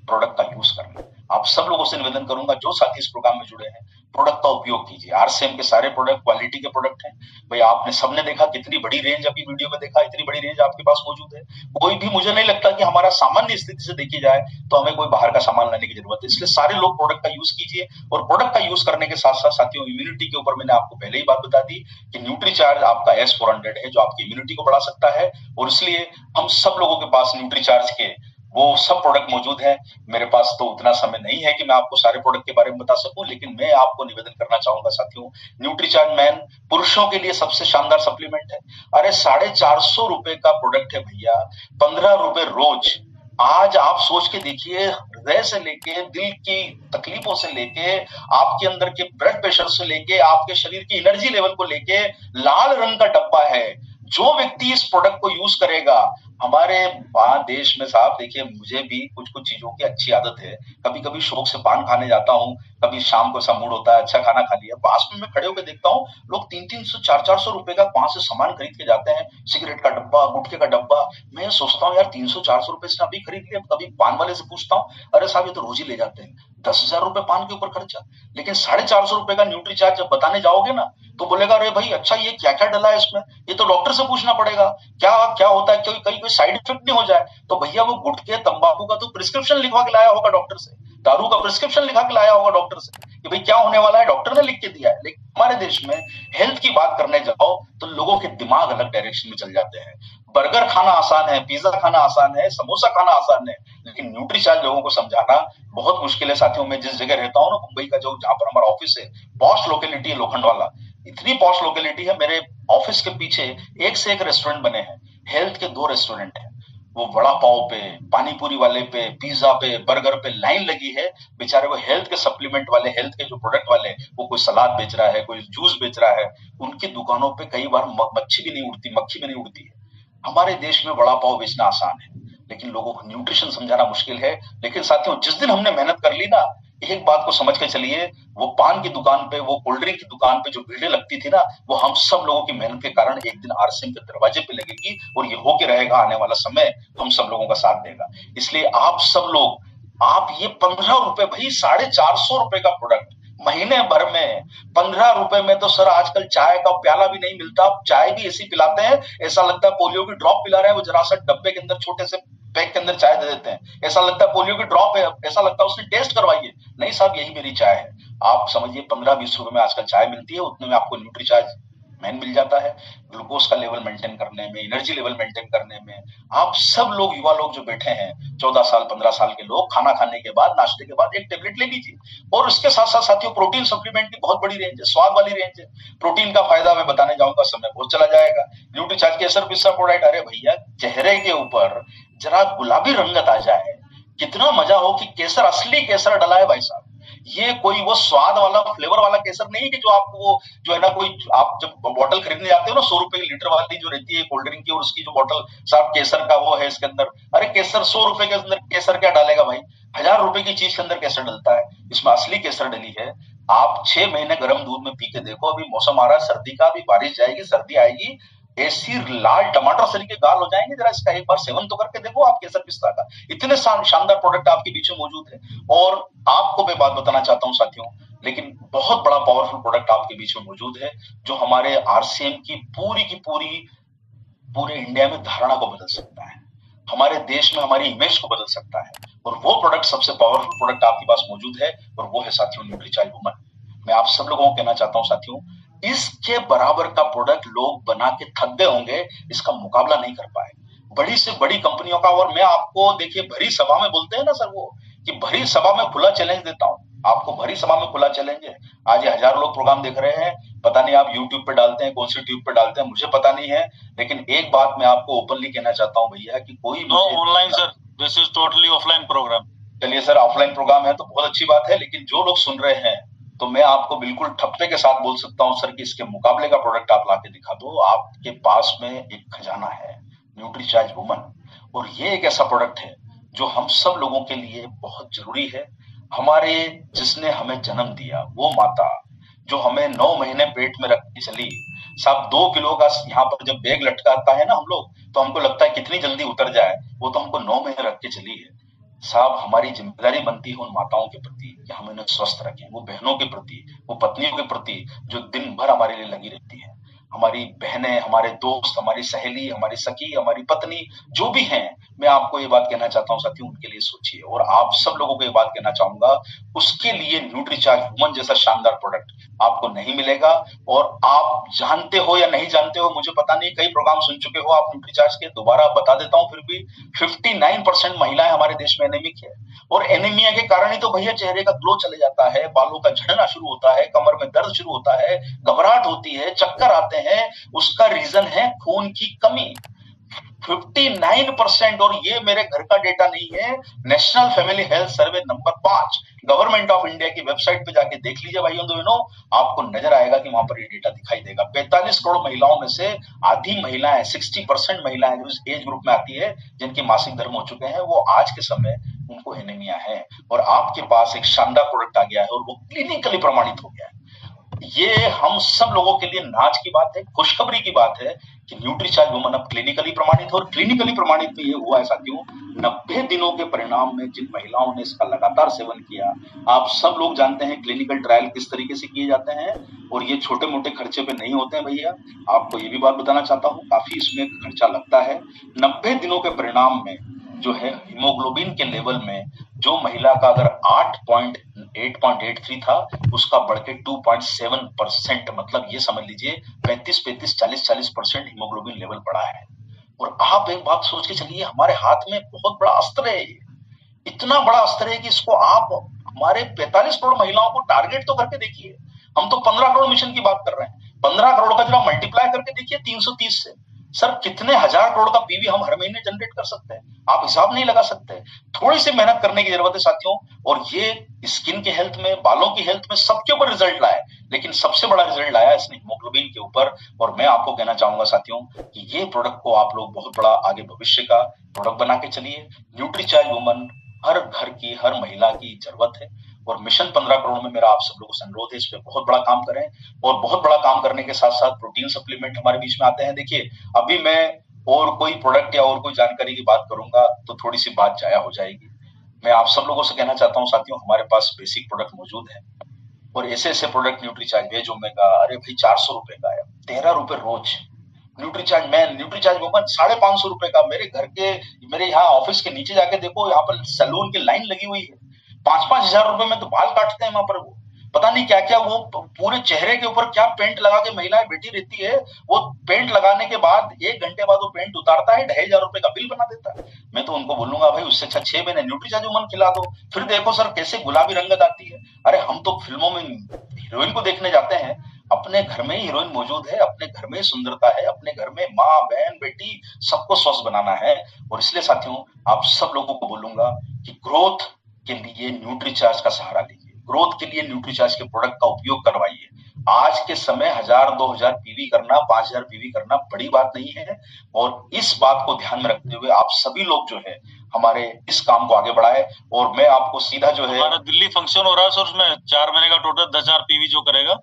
Speaker 1: प्रोडक्ट का यूज करना। आप सब लोगों से निवेदन करूंगा, जो साथी इस प्रोग्राम में जुड़े हैं, प्रोडक्ट का उपयोग कीजिए। आरसीएम के सारे प्रोडक्ट क्वालिटी के प्रोडक्ट हैं। भाई आपने सबने देखा कितनी बड़ी रेंज, अभी वीडियो में देखा, इतनी बड़ी रेंज आपके पास मौजूद है। कोई भी, मुझे नहीं लगता कि हमारा सामान्य स्थिति से देखी जाए तो हमें कोई बाहर का सामान लाने की जरूरत है। इसलिए सारे लोग प्रोडक्ट का यूज कीजिए। और प्रोडक्ट का यूज करने के साथ साथ साथियों, इम्यूनिटी के ऊपर मैंने आपको पहले ही बात बता दी कि न्यूट्रीचार्ज आपका S400 है, जो आपकी इम्यूनिटी को बढ़ा सकता है। और इसलिए हम सब लोगों के पास न्यूट्रीचार्ज के वो सब प्रोडक्ट मौजूद है। मेरे पास तो उतना समय नहीं है कि मैं आपको सारे प्रोडक्ट के बारे में बता सकूं, लेकिन मैं आपको निवेदन करना चाहूंगा साथियों, न्यूट्रीचार्ज मैन पुरुषों के लिए सबसे शानदार सप्लीमेंट है। अरे 450 रुपए का प्रोडक्ट है भैया, 15 रुपए रोज। आज आप सोच के देखिए, हृदय से लेके, दिल की तकलीफों से लेके, आपके अंदर के ब्लड प्रेशर से लेके, आपके शरीर की एनर्जी लेवल को लेके, लाल रंग का डब्बा है। जो व्यक्ति इस प्रोडक्ट को यूज करेगा, हमारे देश में साहब देखिए, मुझे भी कुछ कुछ चीजों की अच्छी आदत है। कभी कभी शौक से पान खाने जाता हूँ, कभी शाम को ऐसा मूड होता है अच्छा खाना खा लिया, पास में मैं खड़े होकर देखता हूँ लोग 300 400 रुपए का वहां से सामान खरीद के जाते हैं, सिगरेट का डब्बा, गुटखे का डब्बा। मैं सोचता हूँ यार 300 400 रुपए से अभी खरीद लिया। कभी पान वाले से पूछता हूँ, अरे साहब ये तो रोज ही ले जाते हैं, 10,000 रुपए पान के ऊपर खर्चा। लेकिन 450 रुपए का न्यूट्रीचार्ज जब बताने जाओगे ना, तो बोलेगा अरे भाई अच्छा ये क्या क्या डला है इसमें, ये तो डॉक्टर से पूछना पड़ेगा क्या क्या होता है, कहीं कोई साइड इफेक्ट नहीं हो जाए। तो भैया वो गुटखे तंबाकू का तो प्रिस्क्रिप्शन लिखवा के लाया होगा डॉक्टर से, दारू का प्रिस्क्रिप्शन लिखा के लाया होगा डॉक्टर से कि भाई क्या होने वाला है, डॉक्टर ने लिख के दिया है। लेकिन हमारे देश में हेल्थ की बात करने जाओ तो लोगों के दिमाग अलग डायरेक्शन में चल जाते हैं। बर्गर खाना आसान है, पिज्जा खाना आसान है, समोसा खाना आसान है, लेकिन न्यूट्रीचार्ज लोगों को समझाना बहुत मुश्किल है साथियों। मैं जिस जगह रहता हूँ ना, मुंबई का जो जहां पर हमारा ऑफिस है, पॉश लोकेलिटी है लोखंडवाला। इतनी पॉश लोकेलिटी है, मेरे ऑफिस के पीछे एक से एक रेस्टोरेंट बने हैं। हेल्थ के 2 रेस्टोरेंट हैं। वो वड़ा पाव पे, पानी पूरी वाले पे, पिज्जा पे, बर्गर पे लाइन लगी है। बेचारे वो हेल्थ के सप्लीमेंट वाले, हेल्थ के जो प्रोडक्ट वाले, वो कोई सलाद बेच रहा है, कोई जूस बेच रहा है, उनकी दुकानों पे कई बार मच्छी भी नहीं उड़ती, मक्खी भी नहीं उड़ती है। हमारे देश में वड़ा पाव बेचना आसान है, लेकिन लोगों को न्यूट्रिशन समझाना मुश्किल है। लेकिन साथियों, जिस दिन हमने मेहनत कर ली ना, एक बात को समझ के चलिए, वो पान की दुकान पे, वो कोल्ड ड्रिंक की दुकान पे जो भीड़ें लगती थी ना, वो हम सब लोगों की मेहनत के कारण एक दिन आरसीएम के दरवाजे पे लगेगी। और ये होके रहेगा, आने वाला समय हम सब लोगों का साथ देगा। इसलिए आप सब लोग, आप ये 15 रुपए, भाई 450 रुपए का प्रोडक्ट महीने भर में, 15 रुपए में तो सर आजकल चाय का प्याला भी नहीं मिलता। चाय भी ऐसी पिलाते हैं, ऐसा लगता है पोलियो की ड्रॉप पिला रहे हैं। वो जरा सा डब्बे के अंदर, छोटे से पैक के अंदर चाय दे देते हैं, ऐसा लगता है पोलियो की ड्रॉप है, ऐसा लगता है उसने टेस्ट करवाई है। नहीं साहब, यही मेरी चाय है। आप समझिए 15-20 रुपए में आजकल चाय मिलती है, उतने में आपको न्यूट्रीचार्ज मैन मिल जाता है। ग्लूकोज का लेवल मेंटेन करने में, एनर्जी लेवल मेंटेन करने में, आप सब लोग, युवा लोग जो बैठे हैं, 14 साल 15 साल के लोग, खाना खाने के बाद, नाश्ते के बाद एक टेबलेट ले लीजिए। और उसके साथ साथ साथियों, प्रोटीन सप्लीमेंट की बहुत बड़ी रेंज है, स्वाद वाली रेंज है। प्रोटीन का फायदा मैं बताने जाऊंगा, समय बहुत चला जाएगा। न्यूट्रीचार्ज केसर पिस्ता प्रोडक्ट, अरे भैया चेहरे के ऊपर जरा गुलाबी रंगत आ जाए, कितना मजा हो कि केसर, असली केसर डला है भाई साहब। ये कोई वो स्वाद वाला, फ्लेवर वाला केसर नहीं कि जो आपको वो जो है ना, कोई आप जब बोतल खरीदने जाते हो ना 100 रुपए की लीटर वाली जो रहती है कोल्ड ड्रिंक की, और उसकी जो बोतल साहब केसर का वो है इसके अंदर, अरे केसर 100 रुपए के अंदर केसर क्या डालेगा भाई, 1000 रुपए की चीज के अंदर केसर डलता है। इसमें असली केसर डली है। आप 6 महीने गर्म दूध में पी के देखो, अभी मौसम आ रहा है सर्दी का, अभी बारिश जाएगी, सर्दी आएगी, ऐसी लाल टमाटर सरी के गाल हो जाएंगे। जरा इसका एक बार सेवन तो करके देखो आप केसर पिस्ता का। इतने शानदार प्रोडक्ट आपके बीच में मौजूद है। और आपको मैं बात बताना चाहता हूं साथियों, लेकिन बहुत बड़ा पावरफुल प्रोडक्ट आपके बीच में मौजूद है, जो हमारे आरसीएम की पूरी पूरे इंडिया में धारणा को बदल सकता है, हमारे देश में हमारी इमेज को बदल सकता है। और वो प्रोडक्ट, सबसे पावरफुल प्रोडक्ट आपके पास मौजूद है, और वो है साथियों न्यूट्रीचार्ज वुमन। मैं आप सब लोगों को कहना चाहता हूं साथियों, इसके बराबर का प्रोडक्ट लोग बना के थक गए होंगे, इसका मुकाबला नहीं कर पाए बड़ी से बड़ी कंपनियों का। और मैं आपको देखिए, भरी सभा में बोलते हैं ना सर वो, कि भरी सभा में खुला चैलेंज देता हूं आपको, भरी सभा में खुला चैलेंज है। आज ये हजारों लोग प्रोग्राम देख रहे हैं, पता नहीं आप यूट्यूब पे डालते हैं, कौन सी ट्यूब पे डालते हैं, मुझे पता नहीं है। लेकिन एक बात मैं आपको ओपनली कहना चाहता हूं भैया, कि कोई
Speaker 2: no online sir, this is totally offline program.
Speaker 1: चलिए सर, ऑफलाइन प्रोग्राम है तो बहुत अच्छी बात है, लेकिन जो लोग सुन रहे हैं, तो मैं आपको बिल्कुल ठप्पे के साथ बोल सकता हूं सर, कि इसके मुकाबले का प्रोडक्ट आप लाके दिखा दो। आपके पास में एक खजाना है, न्यूट्रीचार्ज वुमन। और ये एक ऐसा प्रोडक्ट है जो हम सब लोगों के लिए बहुत जरूरी है। हमारे, जिसने हमें जन्म दिया, वो माता जो हमें 9 महीने पेट में रख के चली साहब, 2 किलो का यहाँ पर जब बैग लटकाता है ना हम लोग, तो हमको लगता है कितनी जल्दी उतर जाए, वो तो हमको 9 महीने रख के चली है। साहब हमारी जिम्मेदारी बनती है उन माताओं के प्रति कि हम उन्हें स्वस्थ रखें, वो बहनों के प्रति, वो पत्नियों के प्रति जो दिन भर हमारे लिए लगी रहती हैं, हमारी बहनें, हमारे दोस्त, हमारी सहेली, हमारी सखी, हमारी पत्नी, जो भी हैं। मैं आपको ये बात कहना चाहता हूँ साथियों, उनके लिए सोचिए। और आप सब लोगों को ये बात कहना चाहूंगा, उसके लिए न्यूट्रीचार्ज वुमन जैसा शानदार प्रोडक्ट आपको नहीं मिलेगा। और आप जानते हो या नहीं जानते हो मुझे पता नहीं, कई प्रोग्राम सुन चुके हो आप न्यूट्रीचार्ज के, दोबारा बता देता हूँ फिर भी। 59% महिलाएं हमारे देश में एनीमिक है, और एनीमिया के कारण ही तो भैया चेहरे का ग्लो चले जाता है, बालों का झड़ना शुरू होता है, कमर में दर्द शुरू होता है, घबराहट होती है, चक्कर आते हैं। उसका रीजन है खून की कमी। 59%। और ये मेरे घर का डेटा नहीं है, national family health survey number 5 government of India की वेबसाइट पे जाके देख लीजिए भाइयों बहनों, आपको नजर आएगा कि वहां पर ये डेटा दिखाई देगा। 45 करोड़ महिलाओं में से आधी महिलाएं, 60% महिलाएं जो इस एज ग्रुप में आती है, जिनके मासिक धर्म हो चुके हैं, वो आज के समय उनको एनीमिया है। और आपके पास एक शानदार प्रोडक्ट आ गया है, और वो क्लिनिकली प्रमाणित हो गया है। ये हम सब लोगों के लिए नाज की बात है, खुशखबरी की बात है कि न्यूट्रीचार्ज वुमन अब क्लिनिकली प्रमाणित है। और क्लिनिकली प्रमाणित में ये हुआ है साथियों, 90 दिनों के परिणाम में जिन महिलाओं ने इसका लगातार सेवन किया, आप सब लोग जानते हैं क्लिनिकल ट्रायल किस तरीके से किए जाते हैं, और ये छोटे मोटे खर्चे पे नहीं होते हैं भैया। आपको ये भी बात बताना चाहता हूँ, काफी इसमें खर्चा लगता है। 90 दिनों के परिणाम में जो है हीमोग्लोबिन के लेवल में, जो महिला का अगर 8.83 था, उसका बढ़ के 2.7%, मतलब ये समझ लीजिए 35, 40% हीमोग्लोबिन लेवल बढ़ा है। और आप एक बात सोच के चलिए, हमारे हाथ में बहुत बड़ा अस्त्र है, इतना बड़ा अस्त्र है कि इसको आप हमारे 45 करोड़ महिलाओं को टारगेट तो करके देखिए। हम तो 15 करोड़ मिशन की बात कर रहे हैं, 15 करोड़ का जरा मल्टीप्लाई करके देखिए 330 से, सर कितने हजार करोड़ का पीवी हम हर महीने जनरेट कर सकते हैं, आप हिसाब नहीं लगा सकते। थोड़ी सी मेहनत करने की जरूरत है साथियों, और ये स्किन के हेल्थ में, बालों की हेल्थ में, सबके ऊपर रिजल्ट लाया, लेकिन सबसे बड़ा रिजल्ट लाया इसने हीमोग्लोबिन के ऊपर। और मैं आपको कहना चाहूंगा साथियों कि ये प्रोडक्ट को आप लोग बहुत बड़ा आगे भविष्य का प्रोडक्ट बना के चलिए। न्यूट्रीचार्ज वुमन हर घर की, हर महिला की जरूरत है। और मिशन 15 करोड़ में मेरा आप सब लोगों से अनुरोध है, इस पे बहुत बड़ा काम करें। और बहुत बड़ा काम करने के साथ साथ प्रोटीन सप्लीमेंट हमारे बीच में आते हैं। देखिए अभी मैं और कोई प्रोडक्ट या और कोई जानकारी की बात करूंगा तो थोड़ी सी बात जाया हो जाएगी। मैं आप सब लोगों से कहना चाहता हूं साथियों, हमारे पास बेसिक प्रोडक्ट मौजूद है, और ऐसे ऐसे प्रोडक्ट न्यूट्रीचार्ज वेज ओमेगा, अरे भाई 400 रुपए का है, 13 रुपए रोज। न्यूट्रीचार्ज मैन, न्यूट्रीचार्ज वुमन 550 रुपए का। मेरे घर के, मेरे यहाँ ऑफिस के नीचे जाके देखो, यहाँ पर सैलून की लाइन लगी हुई है, 5-5 हजार रुपए में तो बाल काटते हैं वहां पर। वो पता नहीं क्या क्या, वो पूरे चेहरे के ऊपर क्या पेंट लगा के महिलाएं बैठी रहती है। वो पेंट लगाने के बाद 1 घंटे बाद वो पेंट उतारता है, 2,500 रुपए का बिल बना देता है। मैं तो उनको बोलूंगा भाई उससे अच्छा 6 महीने न्यूट्रीचार्ज वुमन खिला दो, फिर देखो सर कैसे गुलाबी रंगत आती है। अरे हम तो फिल्मों में हीरोइन को देखने जाते हैं, अपने घर में ही हीरोइन मौजूद है, अपने घर में ही सुंदरता है, अपने घर में माँ बहन बेटी सबको स्वस्थ बनाना है। और इसलिए साथियों आप सब लोगों को बोलूंगा कि ग्रोथ के लिए न्यूट्रीचार्ज का सहारा लीजिए, ग्रोथ के लिए न्यूट्रीचार्ज के प्रोडक्ट का उपयोग करवाइए। आज के समय 1000-2000 पीवी करना, 5000 पीवी करना बड़ी बात नहीं है। और इस बात को ध्यान में रखते हुए आप सभी लोग जो है हमारे इस काम को आगे बढ़ाए। और मैं आपको सीधा जो है,
Speaker 2: हमारा दिल्ली फंक्शन हो रहा है सर, उसमें 4 महीने का टोटल 10,000 पीवी जो करेगा,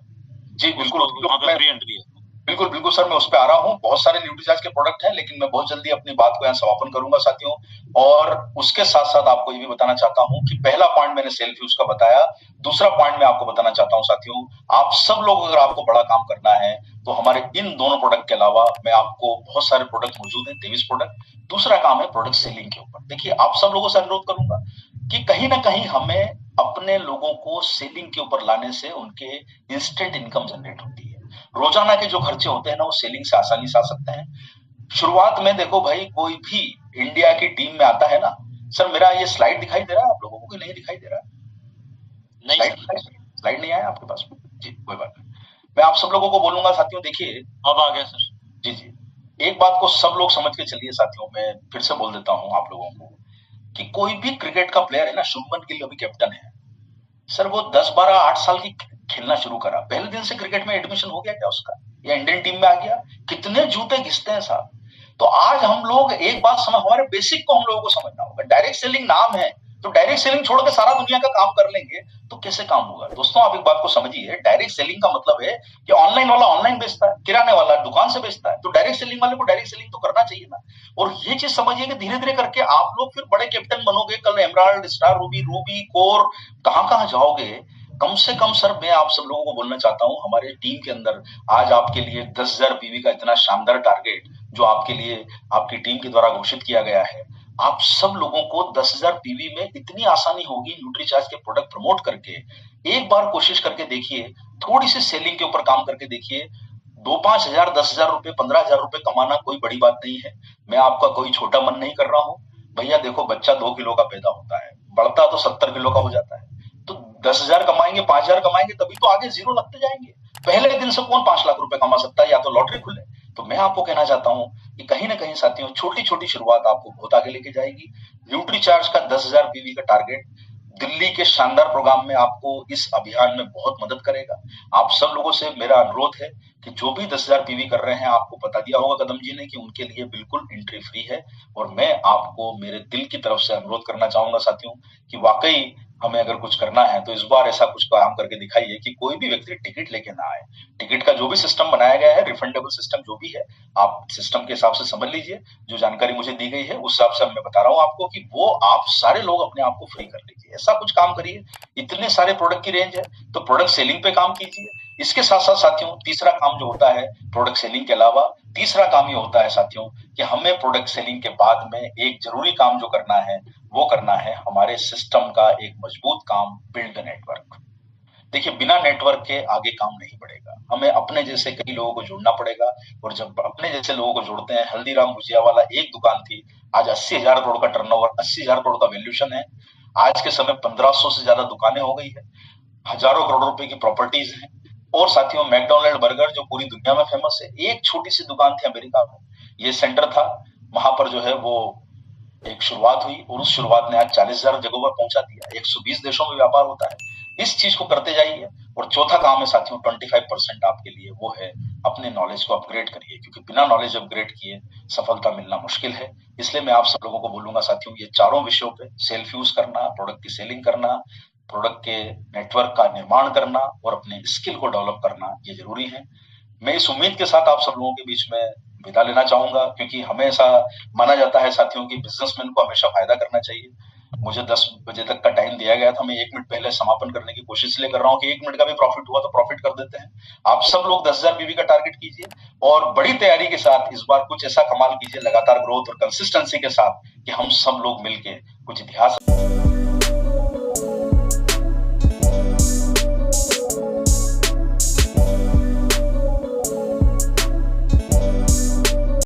Speaker 1: जी बिल्कुल
Speaker 2: वहां पे फ्री एंट्री है।
Speaker 1: बिल्कुल बिल्कुल सर, मैं उस पर आ रहा हूँ। बहुत सारे न्यूट्रीचार्ज के प्रोडक्ट हैं, लेकिन मैं बहुत जल्दी अपनी बात को यहाँ समापन करूंगा साथियों। और उसके साथ साथ आपको ये भी बताना चाहता हूँ कि पहला पॉइंट मैंने सेल फ्यूज का बताया, दूसरा पॉइंट मैं आपको बताना चाहता हूँ साथियों, आप सब लोग अगर आपको बड़ा काम करना है तो हमारे इन दोनों प्रोडक्ट के अलावा मैं आपको बहुत सारे प्रोडक्ट मौजूद है, 23 प्रोडक्ट। दूसरा काम है प्रोडक्ट सेलिंग के ऊपर। देखिए आप सब लोगों से अनुरोध करूंगा कि कहीं ना कहीं हमें अपने लोगों को सेलिंग के ऊपर लाने से उनके इंस्टेंट इनकम जनरेट होती है। रोजाना के जो खर्चे होते हैं ना, वो सेलिंग से आसानी से आ सकते हैं। शुरुआत में देखो भाई, कोई भी इंडिया की टीम में आता है ना, सर मेरा ये स्लाइड दिखाई दे रहा है आप लोगों को कि नहीं दिखाई दे रहा है?
Speaker 2: नहीं
Speaker 1: स्लाइड नहीं आया आपके पास में? जी कोई बात नहीं, मैं आप सब लोगों को बोलूंगा साथियों, देखिए
Speaker 2: अब आ गया सर।
Speaker 1: जी जी, एक बात को सब लोग समझ के चलिए साथियों, मैं फिर से बोल देता हूं आप लोगों को कि कोई भी क्रिकेट का प्लेयर है ना, शुभमन गिल अभी कैप्टन है सर, वो 10-12-8 साल की खेलना शुरू करा, पहले दिन से क्रिकेट में एडमिशन हो गया क्या उसका, या इंडियन टीम में आ गया? कितने जूते घिसते हैं साहब। तो आज हम लोग एक बात समझ, हमारे बेसिक को हम लोगों को समझना होगा। डायरेक्ट सेलिंग नाम है, तो डायरेक्ट सेलिंग छोड़ के सारा दुनिया का काम कर लेंगे तो कैसे काम होगा? दोस्तों आप एक बात को समझिए, डायरेक्ट सेलिंग का मतलब है कि ऑनलाइन वाला ऑनलाइन बेचता है, किराने वाला दुकान से बेचता है, तो डायरेक्ट सेलिंग वाले को डायरेक्ट सेलिंग तो करना चाहिए ना। और ये चीज समझिए कि धीरे धीरे करके आप लोग फिर बड़े कैप्टन बनोगे, कल emerald, star Ruby, Ruby core, कहां कहां जाओगे। कम से कम सर मैं आप सब लोगों को बोलना चाहता हूं, हमारे टीम के अंदर आज आपके लिए 10,000 पीवी का इतना शानदार टारगेट जो आपके लिए आपकी टीम के द्वारा घोषित किया गया है। आप सब लोगों को 10,000 पीवी में इतनी आसानी होगी न्यूट्रीचार्ज के प्रोडक्ट प्रमोट करके। एक बार कोशिश करके देखिए, थोड़ी सी सेलिंग के ऊपर काम करके देखिए। 2-5 हजार, 10,000 रुपए, 15,000 रुपए कमाना कोई बड़ी बात नहीं है। मैं आपका कोई छोटा मन नहीं कर रहा हूं भैया। देखो बच्चा 2 किलो का पैदा होता है, बढ़ता तो 70 किलो का हो जाता है। तो 10,000 कमाएंगे, 5,000 कमाएंगे, तभी तो आगे जीरो लगते जाएंगे। पहले दिन से कौन 5 लाख रुपए कमा सकता है? या तो लॉटरी खुले। तो मैं आपको कहना चाहता हूं कि कहीं ना कहीं साथियों, छोटी छोटी शुरुआत आपको बहुत आगे लेके जाएगी। न्यूट्रीचार्ज का 10,000 पीवी का टारगेट दिल्ली के शानदार प्रोग्राम में आपको इस अभियान में बहुत मदद करेगा। आप सब लोगों से मेरा अनुरोध है कि जो भी 10,000 पीवी कर रहे हैं, आपको बता दिया होगा कदम जी ने कि उनके लिए बिल्कुल एंट्री फ्री है। और मैं आपको मेरे दिल की तरफ से अनुरोध करना चाहूंगा साथियों कि वाकई हमें अगर कुछ करना है तो इस बार ऐसा कुछ काम करके दिखाइए कि कोई भी व्यक्ति टिकट लेके ना आए। टिकट का जो भी सिस्टम बनाया गया है, रिफंडेबल सिस्टम जो भी है, आप सिस्टम के हिसाब से समझ लीजिए। जो जानकारी मुझे दी गई है उस हिसाब से मैं बता रहा हूं आपको कि वो आप सारे लोग अपने आप को फ्री कर लीजिए। ऐसा कुछ काम करिए। इतने सारे प्रोडक्ट की रेंज है तो प्रोडक्ट सेलिंग पे काम कीजिए। इसके साथ साथ साथियों, तीसरा काम जो होता है प्रोडक्ट सेलिंग के अलावा, तीसरा काम ये होता है साथियों कि हमें प्रोडक्ट सेलिंग के बाद में एक जरूरी काम जो करना है वो करना है हमारे सिस्टम का एक मजबूत काम, बिल्ड द नेटवर्क। देखिए बिना नेटवर्क के आगे काम नहीं बढ़ेगा। हमें अपने जैसे कई लोगों को जोड़ना पड़ेगा। और जब अपने जैसे लोगों को जोड़ते हैं, हल्दीराम भुजिया वाला एक दुकान थी, आज 80,000 करोड़ का टर्नओवर, 80,000 करोड़ का वैल्यूएशन है। आज के समय 1,500 से ज्यादा दुकानें हो गई है, हजारों करोड़ रुपए की प्रॉपर्टीज हैं। और साथियों मैकडोनल्ड बर्गर जो पूरी दुनिया में फेमस है, एक छोटी सी दुकान थी अमेरिका में, ये सेंटर था, वहां पर जो है वो एक शुरुआत हुई और उस शुरुआत ने आज 40,000 जगहों पर पहुंचा दिया। 120 देशों में व्यापार होता है। इस चीज को करते जाइए। और चौथा काम है साथियों 25% आपके लिए, वो है अपने नॉलेज को अपग्रेड करिए, क्योंकि बिना नॉलेज अपग्रेड किए सफलता मिलना मुश्किल है। इसलिए मैं आप सब लोगों को बोलूंगा साथियों, ये चारों विषयों पे, सेल्फ यूज करना, प्रोडक्ट की सेलिंग करना, प्रोडक्ट के नेटवर्क का निर्माण करना और अपने स्किल को डेवलप करना, ये जरूरी है। मैं इस उम्मीद के साथ आप सब लोगों के बीच में विदा लेना चाहूंगा, क्योंकि हमेशा माना जाता है साथियों कि बिजनेसमैन को हमेशा फायदा करना चाहिए। मुझे 10 बजे तक का टाइम दिया गया था, मैं 1 मिनट पहले समापन करने की कोशिश इसलिए कर रहा हूँ कि 1 मिनट का भी प्रॉफिट हुआ तो प्रॉफिट कर देते हैं। आप सब लोग 10,000 पीवी का टारगेट कीजिए और बड़ी तैयारी के साथ इस बार कुछ ऐसा कमाल कीजिए, लगातार ग्रोथ और कंसिस्टेंसी के साथ, कि हम सब लोग मिलके कुछ इतिहास